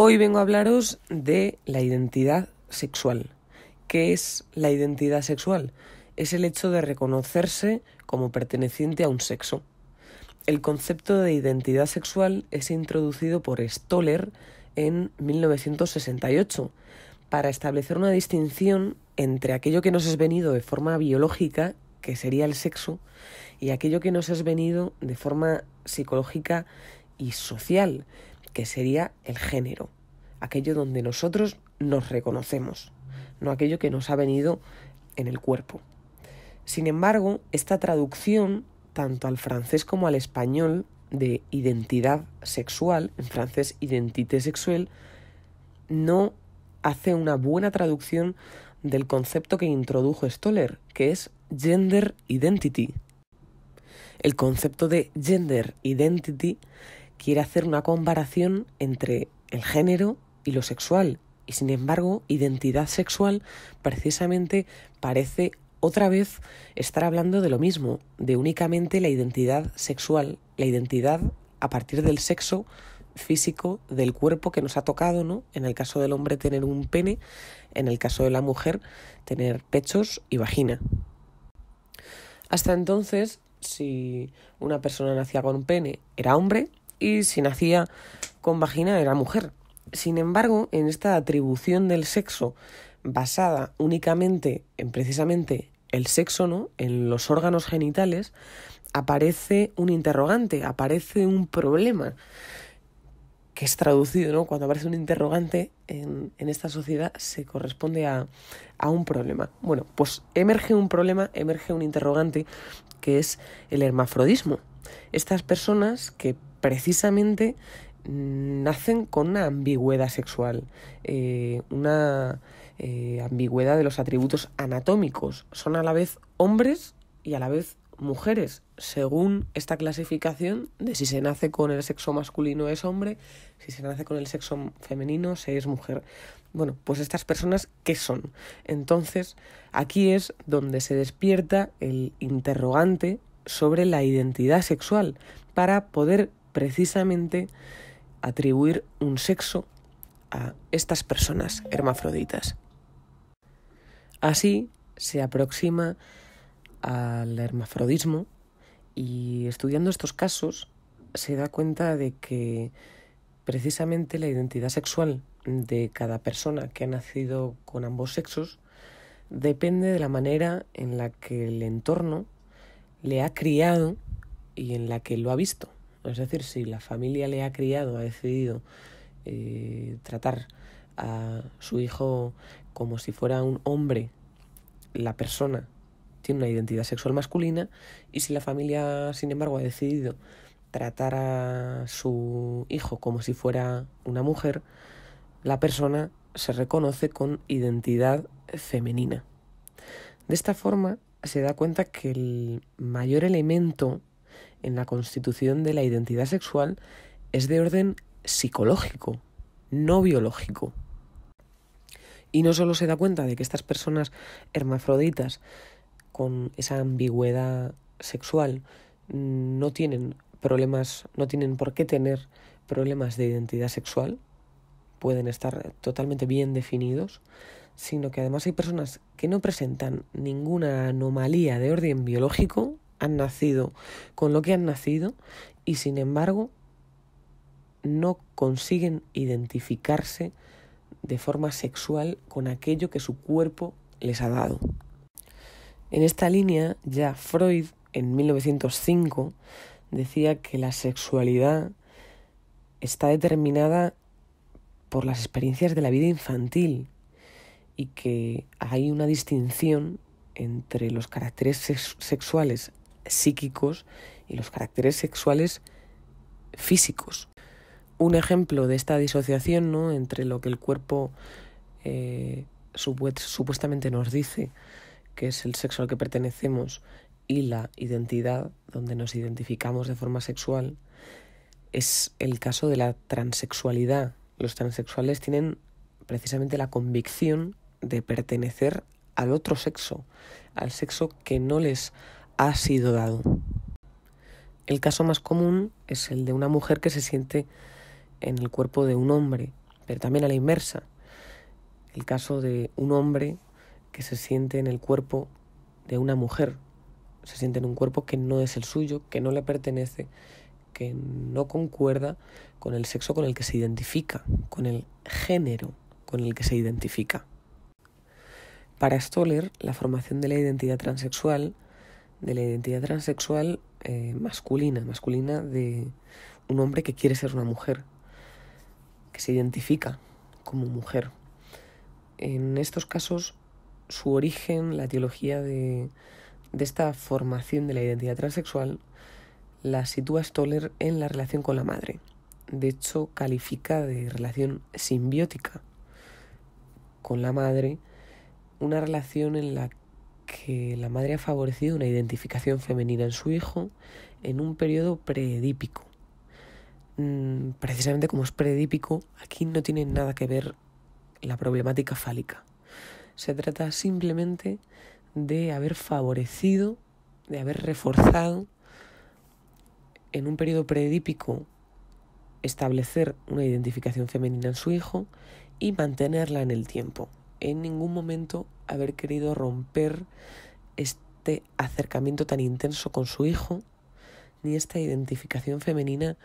Hoy vengo a hablaros de la identidad sexual. ¿Qué es la identidad sexual? Es el hecho de reconocerse como perteneciente a un sexo. El concepto de identidad sexual es introducido por Stoller en 1968 para establecer una distinción entre aquello que nos es venido de forma biológica, que sería el sexo, y aquello que nos es venido de forma psicológica y social, que sería el género, aquello donde nosotros nos reconocemos, no aquello que nos ha venido en el cuerpo. Sin embargo, esta traducción, tanto al francés como al español, de identidad sexual, en francés identité sexuelle, no hace una buena traducción del concepto que introdujo Stoller, que es gender identity. El concepto de gender identity quiere hacer una comparación entre el género y lo sexual, y sin embargo, identidad sexual precisamente parece otra vez estar hablando de lo mismo, de únicamente la identidad sexual, la identidad a partir del sexo físico del cuerpo que nos ha tocado, ¿no? En el caso del hombre tener un pene, en el caso de la mujer tener pechos y vagina. Hasta entonces, si una persona nacía con un pene, era hombre, y si nacía con vagina, era mujer. Sin embargo, en esta atribución del sexo basada únicamente en precisamente el sexo, ¿no?, en los órganos genitales, aparece un interrogante, aparece un problema, que es traducido, ¿no? Cuando aparece un interrogante en esta sociedad se corresponde a un problema. Bueno, pues emerge un problema, emerge un interrogante, que es el hermafrodismo. Estas personas que precisamente nacen con una ambigüedad sexual, una ambigüedad de los atributos anatómicos. Son a la vez hombres y a la vez mujeres, según esta clasificación de si se nace con el sexo masculino es hombre, si se nace con el sexo femenino se es mujer. Bueno, pues estas personas, ¿qué son? Entonces, aquí es donde se despierta el interrogante sobre la identidad sexual para poder precisamente atribuir un sexo a estas personas hermafroditas. Así se aproxima al hermafrodismo y estudiando estos casos se da cuenta de que precisamente la identidad sexual de cada persona que ha nacido con ambos sexos depende de la manera en la que el entorno le ha criado y en la que lo ha visto. Es decir, si la familia le ha criado, ha decidido tratar a su hijo como si fuera un hombre, la persona tiene una identidad sexual masculina, y si la familia, sin embargo, ha decidido tratar a su hijo como si fuera una mujer, la persona se reconoce con identidad femenina. De esta forma se da cuenta que el mayor elemento en la constitución de la identidad sexual es de orden psicológico, no biológico. Y no solo se da cuenta de que estas personas hermafroditas con esa ambigüedad sexual no tienen problemas, no tienen por qué tener problemas de identidad sexual, pueden estar totalmente bien definidos, sino que además hay personas que no presentan ninguna anomalía de orden biológico, han nacido con lo que han nacido y sin embargo no consiguen identificarse de forma sexual con aquello que su cuerpo les ha dado. En esta línea ya Freud en 1905 decía que la sexualidad está determinada por las experiencias de la vida infantil y que hay una distinción entre los caracteres sexuales psíquicos y los caracteres sexuales físicos. Un ejemplo de esta disociación, ¿no?, entre lo que el cuerpo supuestamente nos dice que es el sexo al que pertenecemos y la identidad donde nos identificamos de forma sexual, es el caso de la transexualidad. Los transexuales tienen precisamente la convicción de pertenecer al otro sexo, al sexo que no les ha sido dado. El caso más común es el de una mujer que se siente en el cuerpo de un hombre, pero también a la inversa. El caso de un hombre que se siente en el cuerpo de una mujer, se siente en un cuerpo que no es el suyo, que no le pertenece, que no concuerda con el sexo con el que se identifica, con el género con el que se identifica. Para Stoller, la formación de la identidad transexual masculina de un hombre que quiere ser una mujer, que se identifica como mujer. En estos casos, su origen, la etiología de esta formación de la identidad transexual, la sitúa Stoller en la relación con la madre. De hecho, califica de relación simbiótica con la madre una relación en la que la madre ha favorecido una identificación femenina en su hijo en un periodo preedípico. Precisamente como es preedípico, aquí no tiene nada que ver la problemática fálica. Se trata simplemente de haber favorecido, de haber reforzado en un periodo preedípico establecer una identificación femenina en su hijo y mantenerla en el tiempo. En ningún momento haber querido romper este acercamiento tan intenso con su hijo, ni esta identificación femenina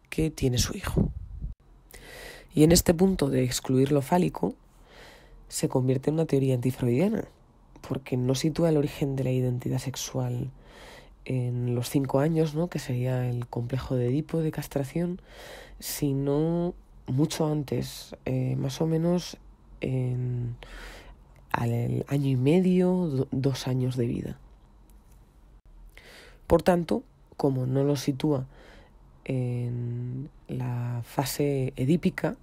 que tiene su hijo. Y en este punto de excluir lo fálico, se convierte en una teoría antifreudiana, porque no sitúa el origen de la identidad sexual en los 5 años, ¿no?, que sería el complejo de Edipo de castración, sino mucho antes, más o menos al año y medio, 2 años de vida. Por tanto, como no lo sitúa en la fase edípica,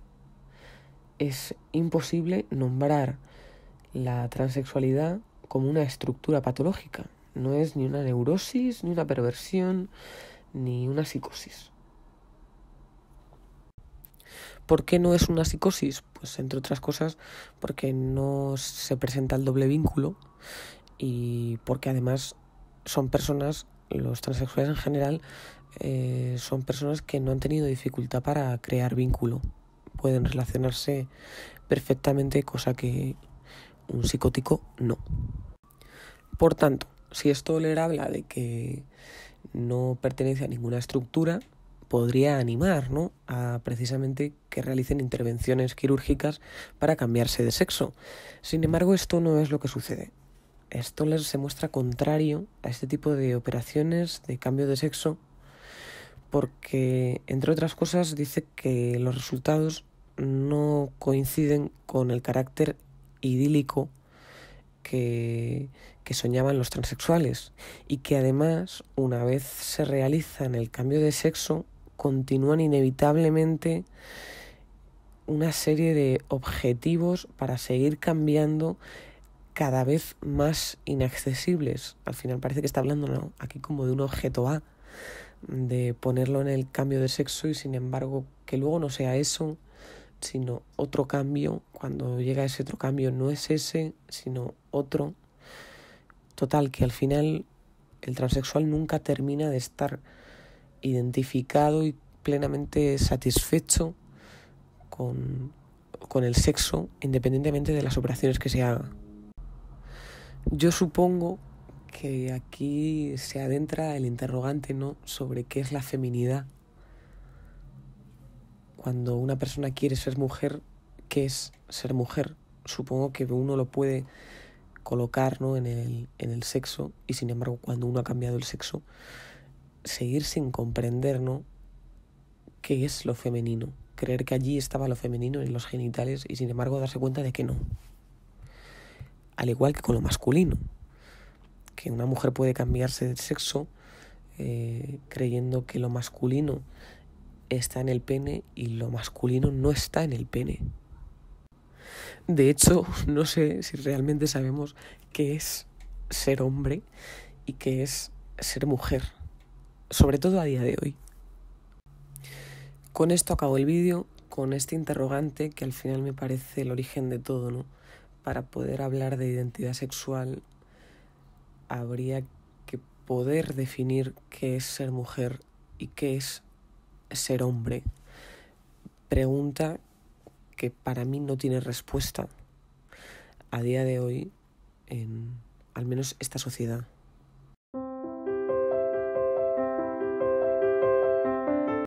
es imposible nombrar la transexualidad como una estructura patológica. No es ni una neurosis, ni una perversión, ni una psicosis. ¿Por qué no es una psicosis? Pues entre otras cosas porque no se presenta el doble vínculo y porque además son personas, los transexuales en general, son personas que no han tenido dificultad para crear vínculo. Pueden relacionarse perfectamente, cosa que un psicótico no. Por tanto, si Stoller habla de que no pertenece a ninguna estructura, podría animar, ¿no?, a precisamente que realicen intervenciones quirúrgicas para cambiarse de sexo. Sin embargo, esto no es lo que sucede. Stoller se muestra contrario a este tipo de operaciones de cambio de sexo porque, entre otras cosas, dice que los resultados no coinciden con el carácter idílico que soñaban los transexuales y que además, una vez se realizan el cambio de sexo, continúan inevitablemente una serie de objetivos para seguir cambiando cada vez más inaccesibles. Al final parece que está hablando, ¿no?, aquí como de un objeto A, de ponerlo en el cambio de sexo y sin embargo que luego no sea eso, sino otro cambio. Cuando llega ese otro cambio no es ese, sino otro. Total, que al final el transexual nunca termina de estar identificado y plenamente satisfecho con el sexo, independientemente de las operaciones que se hagan. Yo supongo que aquí se adentra el interrogante, ¿no?, sobre qué es la feminidad. Cuando una persona quiere ser mujer, ¿qué es ser mujer? Supongo que uno lo puede colocar, ¿no?, en el sexo, y sin embargo cuando uno ha cambiado el sexo, seguir sin comprender, ¿no?, qué es lo femenino. Creer que allí estaba lo femenino en los genitales y sin embargo darse cuenta de que no. Al igual que con lo masculino, que una mujer puede cambiarse de sexo creyendo que lo masculino está en el pene y lo masculino no está en el pene. De hecho, no sé si realmente sabemos qué es ser hombre y qué es ser mujer, sobre todo a día de hoy. Con esto acabo el vídeo, con este interrogante que al final me parece el origen de todo, ¿no? Para poder hablar de identidad sexual habría que poder definir qué es ser mujer y qué es ser hombre. Pregunta que para mí no tiene respuesta a día de hoy en al menos esta sociedad.